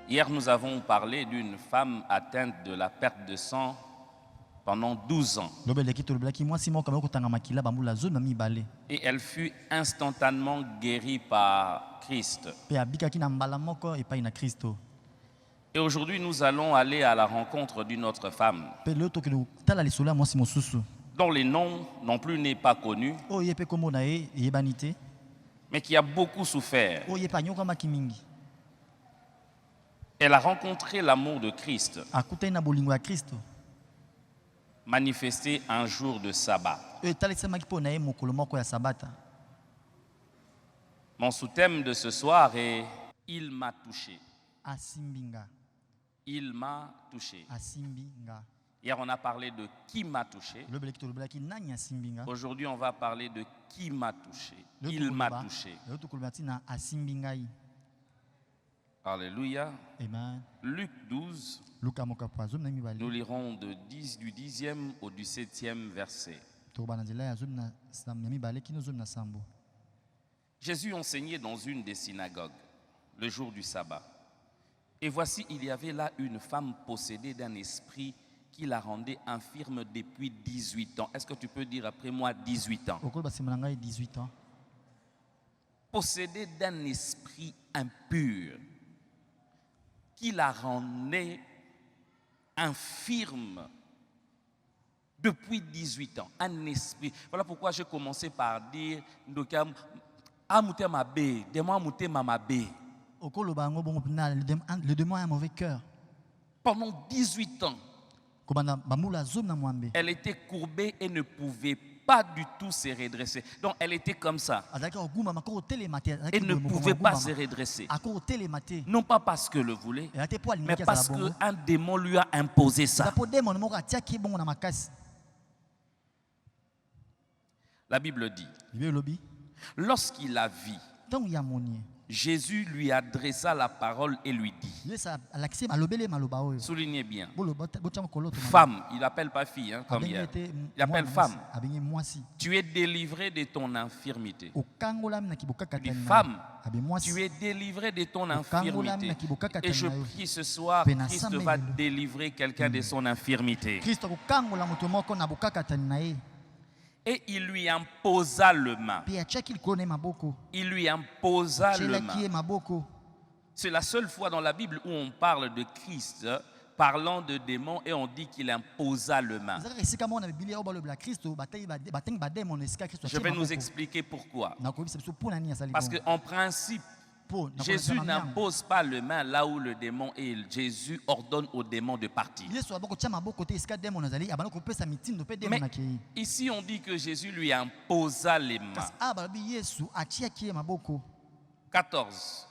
Hier, nous avons parlé d'une femme atteinte de la perte de sang pendant 12 ans. Et elle fut instantanément guérie par Christ. Et aujourd'hui, nous allons aller à la rencontre d'une autre femme dont les noms non plus n'est pas connu, mais qui a beaucoup souffert. Elle a rencontré l'amour de Christ, manifesté un jour de sabbat. Mon sous-thème de ce soir est « Il m'a touché ». Il m'a touché. Hier, on a parlé de qui m'a touché. Aujourd'hui, on va parler de qui m'a touché. Il m'a touché. Alléluia. Luc 12. Nous lirons du 10e au 17e verset. Jésus enseignait dans une des synagogues le jour du sabbat. Et voici, il y avait là une femme possédée d'un esprit qui la rendait infirme depuis 18 ans. Est-ce que tu peux dire après moi 18 ans? Possédée d'un esprit impur qui la rendait infirme depuis 18 ans. Un esprit. Voilà pourquoi j'ai commencé par dire le démon a un mauvais cœur. Pendant 18 ans, elle était courbée et ne pouvait pas du tout se redresser. Donc elle était comme ça. Elle ne pouvait pas se redresser. Non pas parce qu'elle le voulait, mais parce qu'un démon lui a imposé ça. La Bible dit, lorsqu'il la vit, Jésus lui adressa la parole et lui dit, soulignez bien, femme, il n'appelle pas fille, hein, comme hier, il appelle femme, tu es délivrée de ton infirmité. Il dit, femme, tu es délivrée de ton infirmité. Et je prie ce soir, Christ va délivrer quelqu'un de son infirmité. Et il lui imposa le main. Il lui imposa le main. C'est la seule fois dans la Bible où on parle de Christ parlant de démons et on dit qu'il imposa le main. Je vais nous expliquer pourquoi. Parce qu'en principe, Jésus n'impose pas le main là où le démon est. Jésus ordonne au démon de partir. Mais ici, on dit que Jésus lui imposa les mains. 14.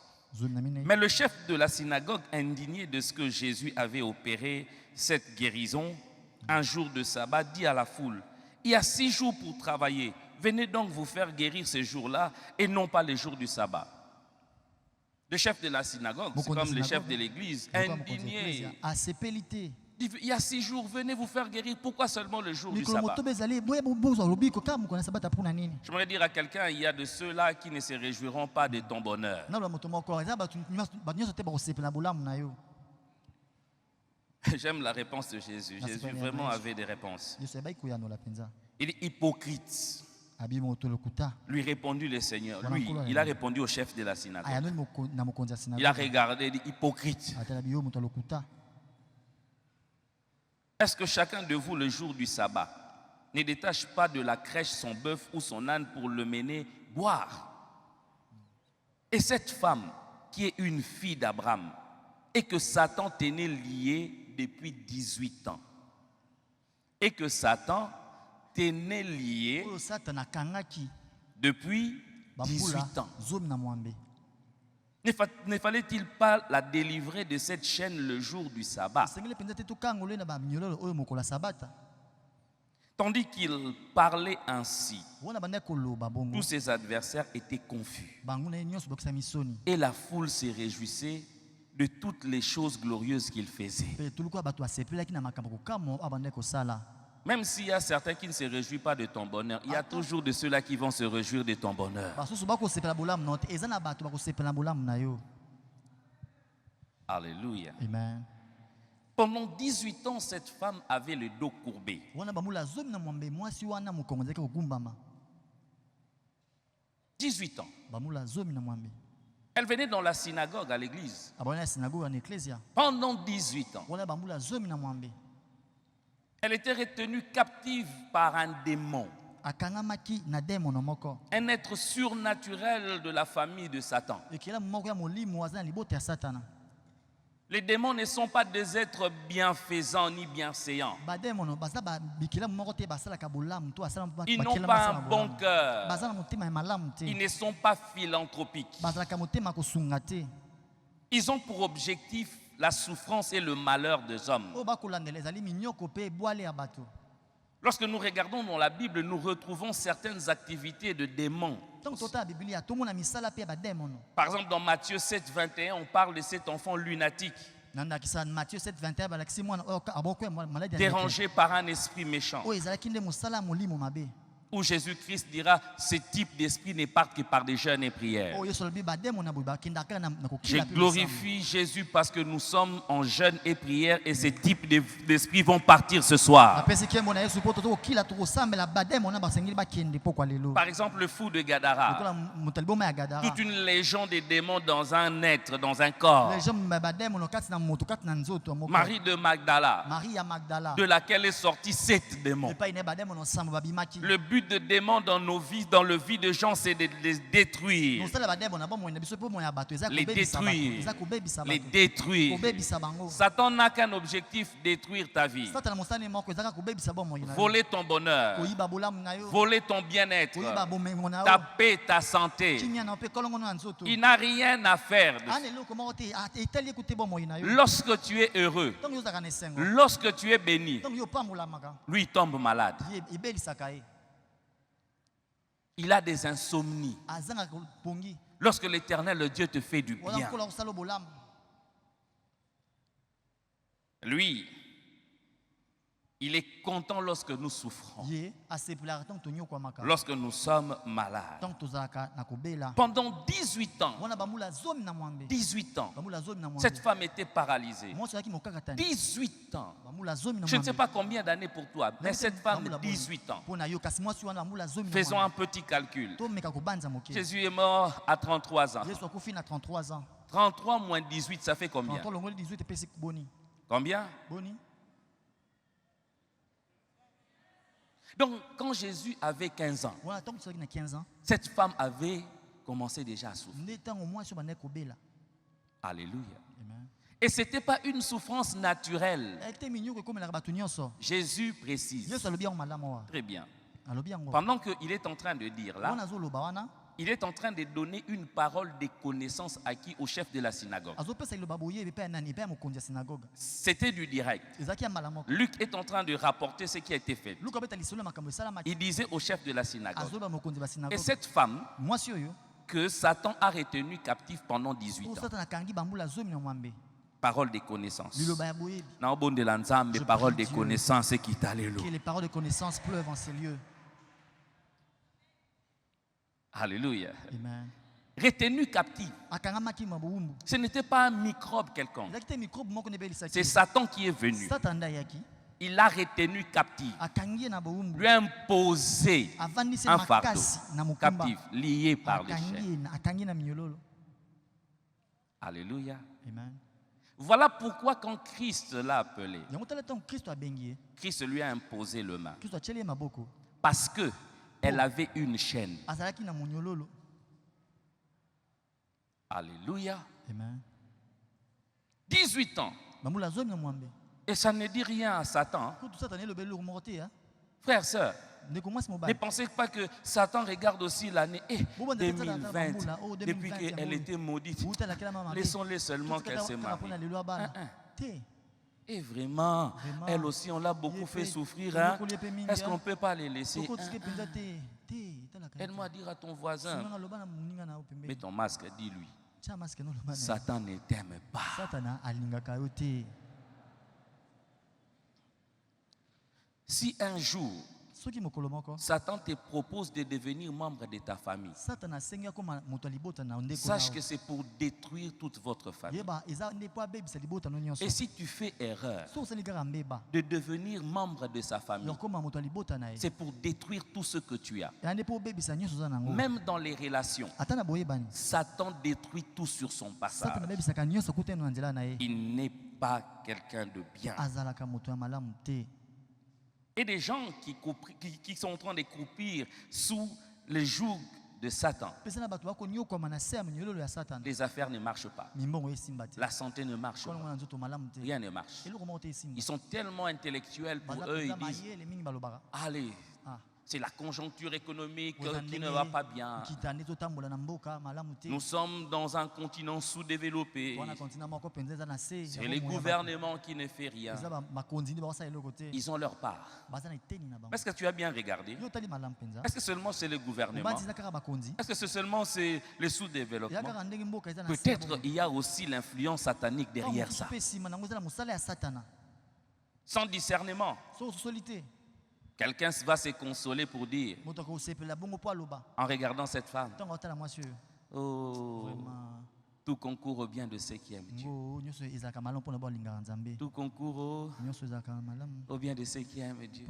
Mais le chef de la synagogue, indigné de ce que Jésus avait opéré cette guérison, un jour de sabbat, dit à la foule, il y a 6 jours pour travailler. Venez donc vous faire guérir ces jours-là et non pas les jours du sabbat. Le chef de la synagogue, c'est comme le chef de l'église, indigné. Il y a 6 jours, venez vous faire guérir. Pourquoi seulement le jour du sabbat? J'aimerais dire à quelqu'un, il y a de ceux-là qui ne se réjouiront pas de ton bonheur. J'aime la réponse de Jésus. Jésus vraiment avait des réponses. Il est hypocrite. Lui répondit le Seigneur. Lui, il a répondu au chef de la synagogue. Il a regardé, il dit hypocrite. Est-ce que chacun de vous, le jour du sabbat, ne détache pas de la crèche son bœuf ou son âne pour le mener boire? Et cette femme, qui est une fille d'Abraham, et que Satan tenait liée depuis 18 ans, et que Satan tenait lié depuis 18 ans. Ne fallait-il pas la délivrer de cette chaîne le jour du sabbat? Tandis qu'il parlait ainsi, tous ses adversaires étaient confus. Et la foule se réjouissait de toutes les choses glorieuses qu'il faisait. Même s'il y a certains qui ne se réjouissent pas de ton bonheur, il y a toujours de ceux-là qui vont se réjouir de ton bonheur. Alléluia. Amen. Pendant 18 ans, cette femme avait le dos courbé. 18 ans. Elle venait dans la synagogue à l'église. Pendant 18 ans. Elle était retenue captive par un démon. Un être surnaturel de la famille de Satan. Les démons ne sont pas des êtres bienfaisants ni bienséants. Ils n'ont pas un bon cœur. Ils ne sont pas philanthropiques. Ils ont pour objectif la souffrance et le malheur des hommes. Lorsque nous regardons dans la Bible, nous retrouvons certaines activités de démons. Par exemple, dans Matthieu 7, 21, on parle de cet enfant lunatique, dérangé par un esprit méchant. Où Jésus-Christ dira, ce type d'esprit ne part que par des jeûnes et prières. Je glorifie Jésus parce que nous sommes en jeûne et prière et ces types d'esprits vont partir ce soir. Par exemple, le fou de Gadara. Toute une légion de démons dans un être, dans un corps. Marie de Magdala, de laquelle est sorti 7 démons. Le but de démons dans nos vies, dans le vie de gens, c'est de les détruire. Les détruire. Les détruire. Satan n'a qu'un objectif, détruire ta vie. Voler ton bonheur. Voler ton bien-être. Ta paix, ta santé. Il n'a rien à faire de ça. Lorsque tu es heureux, lorsque tu es béni, lui tombe malade. Il a des insomnies. Lorsque l'Éternel, le Dieu, te fait du bien, lui, il est content lorsque nous souffrons, lorsque nous sommes malades. Pendant 18 ans, 18 ans, cette femme était paralysée. 18 ans. Je ne sais pas combien d'années pour toi, mais cette femme, 18 ans. Faisons un petit calcul. Jésus est mort à 33 ans. 33 moins 18, ça fait combien? Combien? Donc, quand Jésus avait 15 ans, cette femme avait commencé déjà à souffrir. Alléluia. Et ce n'était pas une souffrance naturelle. Jésus précise. Très bien. Pendant qu'il est en train de dire là, il est en train de donner une parole de connaissance acquis au chef de la synagogue. C'était du direct. Luc est en train de rapporter ce qui a été fait. Il disait au chef de la synagogue, et cette femme que Satan a retenue captive pendant 18 ans. Parole de connaissance. Parole de connaissance qui t'alléluia. Que les paroles de connaissance pleuvent en ces lieux. Alléluia. Amen. Retenu captif. Ce n'était pas un microbe quelconque. C'est Satan qui est venu. Il l'a retenu captif. Lui a imposé un fardeau captif, lié par les chaînes. Alléluia. Amen. Voilà pourquoi quand Christ l'a appelé, Christ lui a imposé le main. Parce que elle avait une chaîne. Alléluia. Amen. 18 ans. Et ça ne dit rien à Satan. Frères, sœurs, ne pensez pas que Satan regarde aussi l'année 2020, depuis qu'elle était maudite. Laissons-les seulement qu'elle se marie. Et vraiment, elle aussi, on l'a beaucoup fait souffrir. Hein? Est-ce qu'on ne peut pas les laisser? Aide-moi à dire à ton voisin, mets ton masque, dis-lui. Satan ne t'aime pas. Si un jour, Satan te propose de devenir membre de ta famille. Sache que c'est pour détruire toute votre famille. Et si tu fais erreur de devenir membre de sa famille, c'est pour détruire tout ce que tu as. Même dans les relations, Satan détruit tout sur son passage. Il n'est pas quelqu'un de bien. Et des gens qui sont en train de croupir sous le joug de Satan. Les affaires ne marchent pas. La santé ne marche pas. Rien ne marche. Ils sont tellement intellectuels pour eux, ils disent, allez, c'est la conjoncture économique qui ne va pas bien. Nous sommes dans un continent sous-développé. C'est le gouvernement qui ne fait rien. Ils ont leur part. Est-ce que tu as bien regardé? Est-ce que seulement c'est le gouvernement? Est-ce que seulement c'est le sous-développement? Peut-être il y a aussi l'influence satanique derrière ça. Sans discernement. Quelqu'un va se consoler pour dire, en regardant cette femme, oh, tout concourt au bien de ceux qui aiment Dieu. Tout concourt au bien de ceux qui aiment Dieu.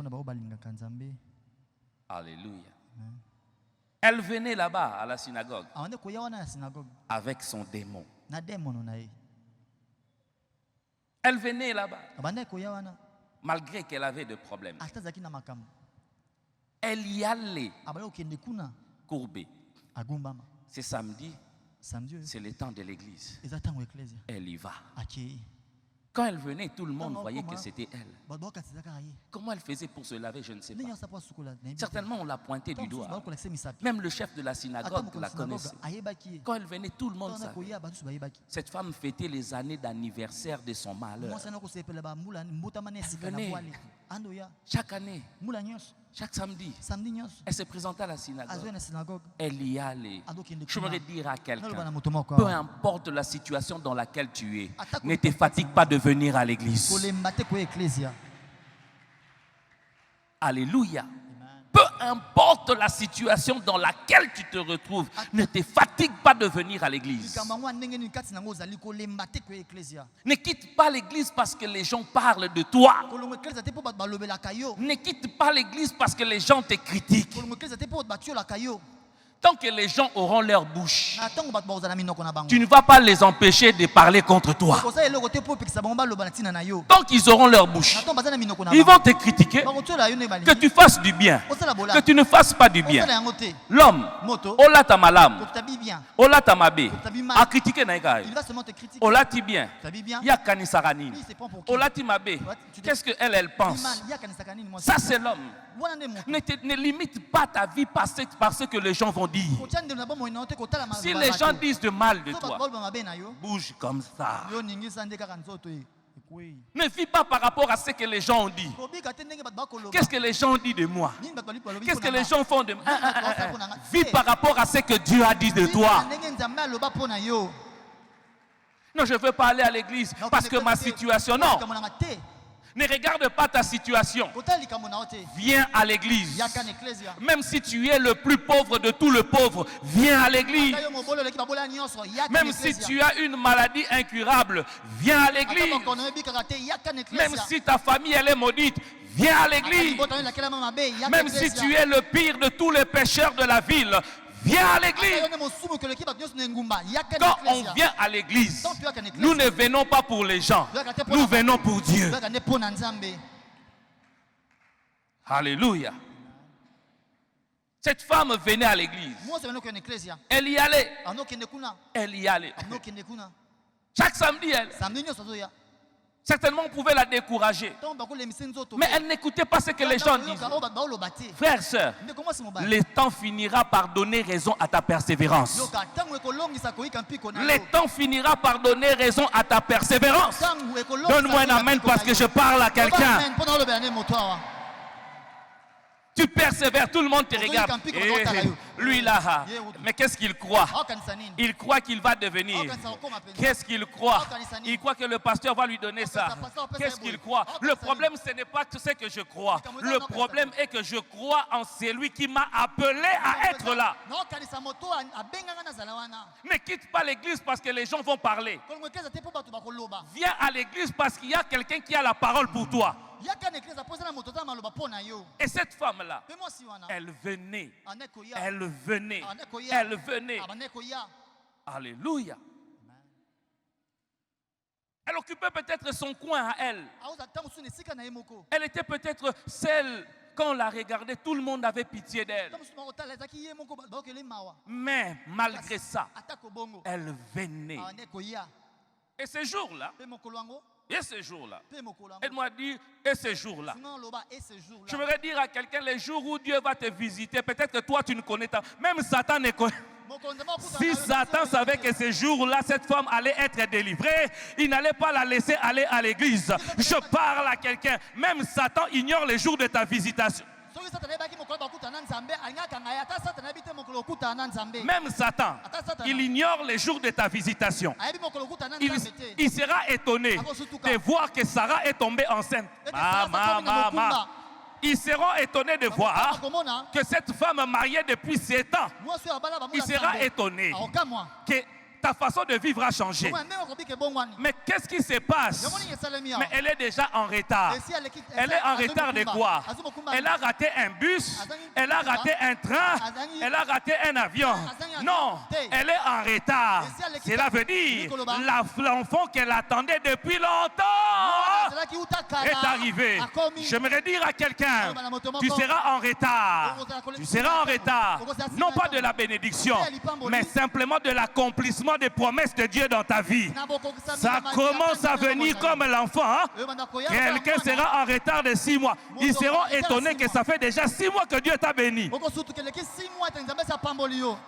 Alléluia. Elle venait là-bas à la synagogue avec son démon. Elle venait là-bas malgré qu'elle avait des problèmes. Elle y allait courbée. C'est samedi, c'est le temps de l'église. Elle y va. Quand elle venait, tout le monde voyait que c'était elle. Comment elle faisait pour se laver, je ne sais pas. Certainement, on l'a pointé du doigt. Même le chef de la synagogue la connaissait. Quand elle venait, tout le monde savait. Cette femme fêtait les années d'anniversaire de son malheur. Elle venait chaque année, chaque samedi, elle se présentait à la synagogue. Elle y allait. Je voudrais dire à quelqu'un, peu importe la situation dans laquelle tu es, ne te fatigue pas de venir à l'église. Alléluia. Peu importe la situation dans laquelle tu te retrouves, ne te fatigue pas de venir à l'église. Ne quitte pas l'église parce que les gens parlent de toi. Ne quitte pas l'église parce que les gens te critiquent. Tant que les gens auront leur bouche, tu ne vas pas les empêcher de parler contre toi. Tant qu'ils auront leur bouche, ils vont te critiquer, que tu fasses du bien, que tu ne fasses pas du bien. L'homme, Ola Tamalam, Ola Tamabe, a critiqué Naïgaï. Ola Tibien, Yakani Sarani, Ola Timabe, qu'est-ce qu'elle pense? Ça c'est l'homme. Ne limite pas ta vie par ce que les gens vont dire. Si les gens disent de mal de toi, bouge comme ça. Ne vis pas par rapport à ce que les gens ont dit. Qu'est-ce que les gens ont dit de moi? Qu'est-ce que les gens font de moi? Vis par rapport à ce que Dieu a dit de toi. Non, je ne veux pas aller à l'église parce que ma situation, non. Ne regarde pas ta situation. Viens à l'église. Même si tu es le plus pauvre de tous les pauvres, viens à l'église. Même si tu as une maladie incurable, viens à l'église. Même si ta famille elle est maudite, viens à l'église. Même si tu es le pire de tous les pécheurs de la ville, viens à l'église. Quand on vient à l'église, nous ne venons pas pour les gens, nous venons pour Dieu. Alléluia. Cette femme venait à l'église. Elle y allait. Elle y allait. Chaque samedi, elle. Certainement, on pouvait la décourager. Mais elle n'écoutait pas ce que les gens disaient. Frères et sœurs, le temps finira par donner raison à ta persévérance. Le temps finira par donner raison à ta persévérance. Donne-moi un amen parce que je parle à quelqu'un. Tu persévères, tout le monde te regarde. Lui là, mais qu'est-ce qu'il croit? Il croit qu'il va devenir. Qu'est-ce qu'il croit? Il croit que le pasteur va lui donner ça. Qu'est-ce qu'il croit? Le problème, ce n'est pas ce que je crois. Le problème est que je crois en celui qui m'a appelé à être là. Ne quitte pas l'église parce que les gens vont parler. Viens à l'église parce qu'il y a quelqu'un qui a la parole pour toi. Et cette femme-là, elle venait. Elle venait. Elle venait. Alléluia. Elle occupait peut-être son coin à elle. Elle était peut-être celle, quand on la regardait, tout le monde avait pitié d'elle. Mais malgré ça, elle venait. Et ce jour-là, elle m'a dit, et ce jour-là, je voudrais dire à quelqu'un, les jours où Dieu va te visiter, peut-être que toi tu ne connais pas, même Satan ne connaît. Si Satan savait que ce jour-là, cette femme allait être délivrée, il n'allait pas la laisser aller à l'église. Je parle à quelqu'un, même Satan ignore les jours de ta visitation. Même Satan, il ignore les jours de ta visitation. Il sera étonné de voir que Sarah est tombée enceinte. Ils seront étonnés de voir que cette femme mariée depuis 7 ans, il sera étonné que ta façon de vivre a changé. Mais qu'est-ce qui se passe? Mais elle est déjà en retard. Elle est en retard de quoi? Elle a raté un bus, elle a raté un train, elle a raté un avion. Non, elle est en retard. Cela veut dire l'enfant qu'elle attendait depuis longtemps est arrivé. J'aimerais dire à quelqu'un, tu seras en retard. Tu seras en retard. Non pas de la bénédiction, mais simplement de l'accomplissement des promesses de Dieu dans ta vie. Ça commence à venir comme l'enfant. Hein? Quelqu'un sera en retard de 6 mois. Ils seront étonnés que ça fait déjà 6 mois que Dieu t'a béni.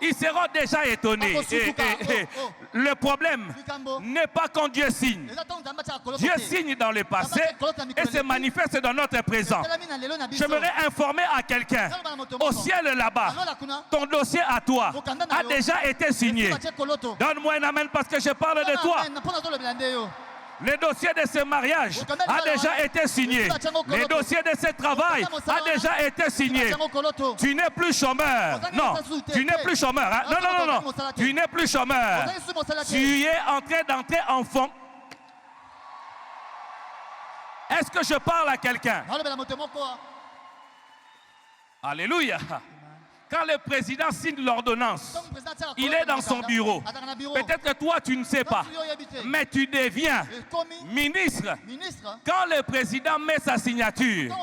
Ils seront déjà étonnés. Le problème n'est pas quand Dieu signe. Dieu signe dans le passé et se manifeste dans notre présent. J'aimerais informer à quelqu'un, au ciel là-bas, ton dossier à toi a déjà été signé. Donne-moi un amen parce que je parle de toi. Le dossier de ce mariage a déjà été signé. Le dossier de ce travail a déjà été signé. Tu n'es plus chômeur. Non, tu n'es plus chômeur. Hein? Non. Tu n'es plus chômeur. Tu es en train d'entrer en fond. Est-ce que je parle à quelqu'un? Alléluia. Quand le président signe l'ordonnance, il est dans son bureau. Peut-être que toi, tu ne sais pas. Mais tu deviens ministre. Quand le président met sa signature,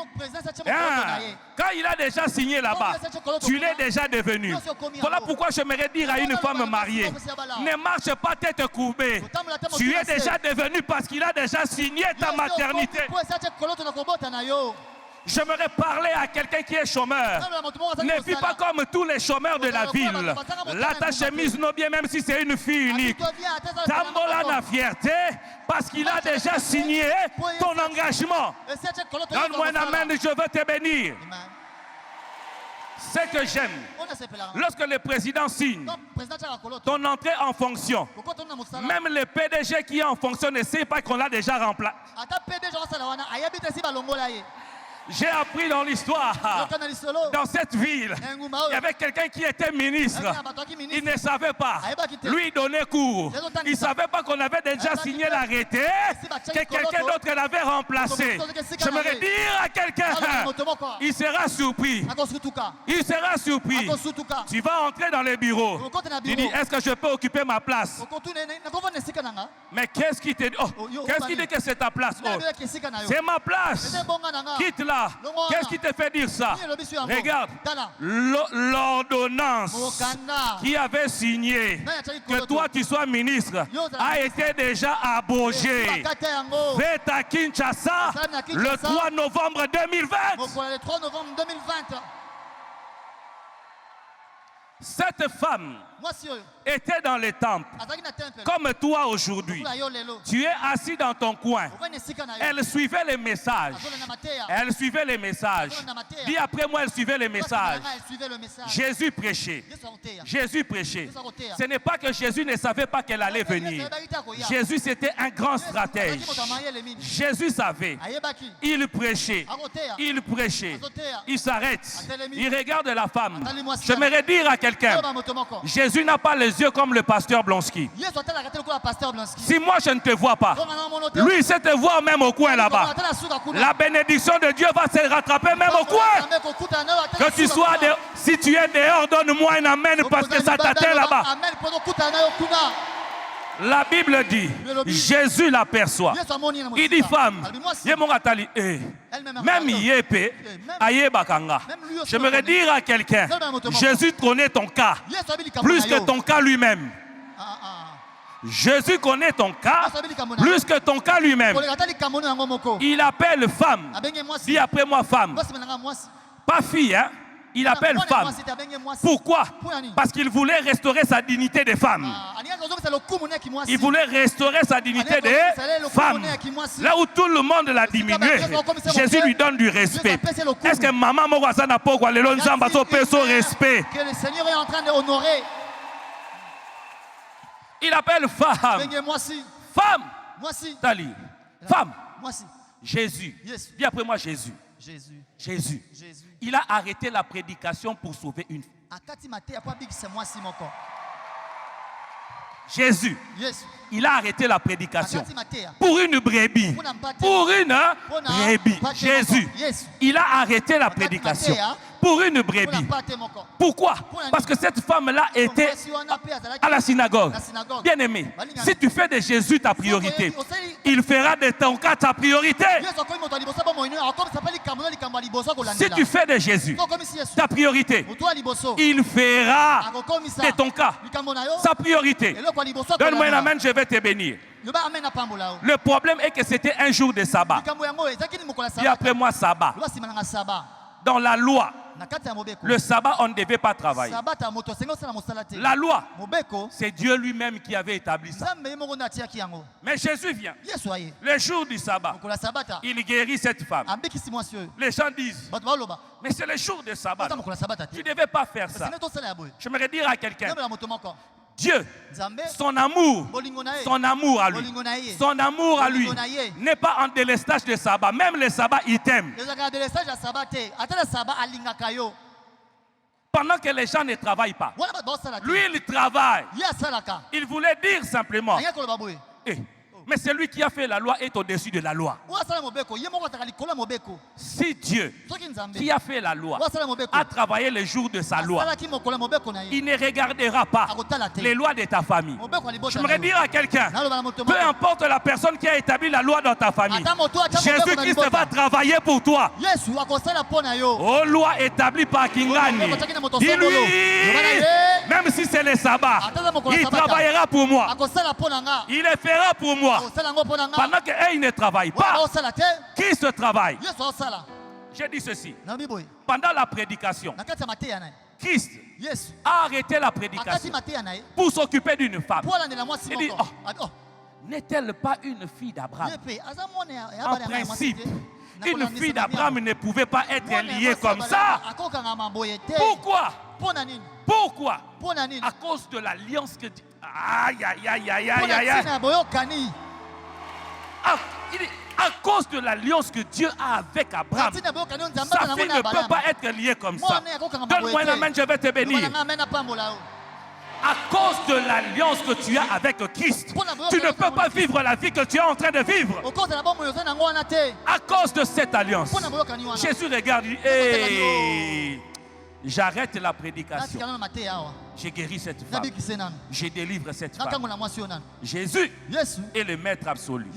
quand il a déjà signé là-bas, tu l'es déjà devenu. Voilà pourquoi j'aimerais dire à une femme mariée, ne marche pas tête courbée. Tu es déjà devenu parce qu'il a déjà signé ta maternité. J'aimerais parler à quelqu'un qui est chômeur. Ne vis pas comme tous les chômeurs de la ville. Là, ta chemise non bien, même si c'est une fille unique. Tambola la fierté parce qu'il a déjà signé ton engagement. Donne-moi un amen, je veux te bénir. Ce que j'aime, lorsque le président signe ton entrée en fonction, même le PDG qui est en fonction ne sait pas qu'on l'a déjà remplacé. J'ai appris dans l'histoire, dans cette ville, il y avait quelqu'un qui était ministre. Il ne savait pas. Lui donnait cours. Il ne savait pas qu'on avait déjà signé l'arrêté, que quelqu'un d'autre l'avait remplacé. J'aimerais dire à quelqu'un, il sera surpris. Il sera surpris. Tu vas entrer dans les bureaux. Tu dis, est-ce que je peux occuper ma place? Mais qu'est-ce qui te dit? Oh, qu'est-ce qui dit que c'est ta place? Oh, c'est ma place. Quitte-la. Qu'est-ce qui te fait dire ça? Regarde, l'ordonnance qui avait signé que toi tu sois ministre a été déjà abrogée. Faites à Kinshasa le 3 novembre 2020. Cette femme était dans le temple, comme toi aujourd'hui. Tu es assis dans ton coin. Elle suivait les messages. Elle suivait les messages. Dis après moi, elle suivait les messages. Jésus prêchait. Jésus prêchait. Ce n'est pas que Jésus ne savait pas qu'elle allait venir. Jésus, c'était un grand stratège. Jésus savait. Il prêchait. Il prêchait. Il s'arrête. Il regarde la femme. J'aimerais dire à quelqu'un, Jésus n'a pas les yeux comme le pasteur Blonsky. Si moi je ne te vois pas, lui il sait te voir même au coin là-bas. La bénédiction de Dieu va se rattraper même au coin. Que tu sois si tu es dehors, donne-moi un amen parce que ça t'atteint là-bas. La Bible dit, Jésus l'aperçoit. Il dit femme, même Yépe, Aye Bakanga. J'aimerais dire à quelqu'un, Jésus connaît ton cas, plus que ton cas lui-même. Jésus connaît ton cas, plus que ton cas lui-même. Il appelle femme. Dis après moi femme. Pas fille, hein? Il appelle femme. Pourquoi? Parce qu'il voulait restaurer sa dignité de femme. Il voulait restaurer sa dignité de femme. Là où tout le monde l'a diminué, Jésus lui donne du respect. Est-ce que maman Mogasa n'a pas son respect? Que le Seigneur est en train d'honorer. Il appelle femme. Femme. Tali. Femme. Jésus. Dis après moi Jésus. Jésus. Il a arrêté la prédication pour sauver une femme. Jésus. Il a arrêté la prédication pour une brebis. Pour une brebis. Jésus. Il a arrêté la prédication pour une brebis. Pourquoi? Parce que cette femme-là était à la synagogue. Bien aimé, si tu fais de Jésus ta priorité, il fera de ton cas ta priorité. Si tu fais de Jésus ta priorité, il fera de ton cas sa priorité. Donne-moi une amen, je vais te bénir. Le problème est que c'était un jour de sabbat. Dis après moi sabbat. Dans la loi, le sabbat, on ne devait pas travailler. La loi, c'est Dieu lui-même qui avait établi ça. Mais Jésus vient. Le jour du sabbat, il guérit cette femme. Les gens disent, mais c'est le jour du sabbat. Tu ne devais pas faire ça. J'aimerais dire à quelqu'un, Dieu, son amour à lui n'est pas en délestage de sabbat. Même le sabbat, il t'aime. Pendant que les gens ne travaillent pas, lui, il travaille. Il voulait dire simplement, mais celui qui a fait la loi est au-dessus de la loi. Si Dieu, qui a fait la loi, a travaillé le jour de sa loi, il ne regardera pas les lois de ta famille. J'aimerais dire à quelqu'un, peu importe la personne qui a établi la loi dans ta famille, Jésus-Christ va travailler pour toi. Oh, loi établie par Kingani. Dis-lui, même si c'est le sabbat, il travaillera pour moi. Il le fera pour moi. Pendant qu'ils ne travaillent pas, qui se travaille? J'ai dit ceci. Pendant la prédication, Christ a arrêté la prédication pour s'occuper d'une femme. Il dit, n'est-elle pas une fille d'Abraham? En principe, une fille d'Abraham ne pouvait pas être liée comme ça. Pourquoi? Pourquoi? À cause de l'alliance que Dieu... Aïe, aïe, aïe, aïe, aïe, aïe. Il dit, à cause de l'alliance que Dieu a avec Abraham, sa fille ne peut pas être liée comme ça. Donne-moi un amen, je vais te bénir. À cause de l'alliance que tu as avec Christ, tu ne peux pas vivre la vie que tu es en train de vivre. À cause de cette alliance, Jésus regarde et dit, hey, j'arrête la prédication. J'ai guéri cette femme. Je délivre cette femme. Jésus est le maître absolu.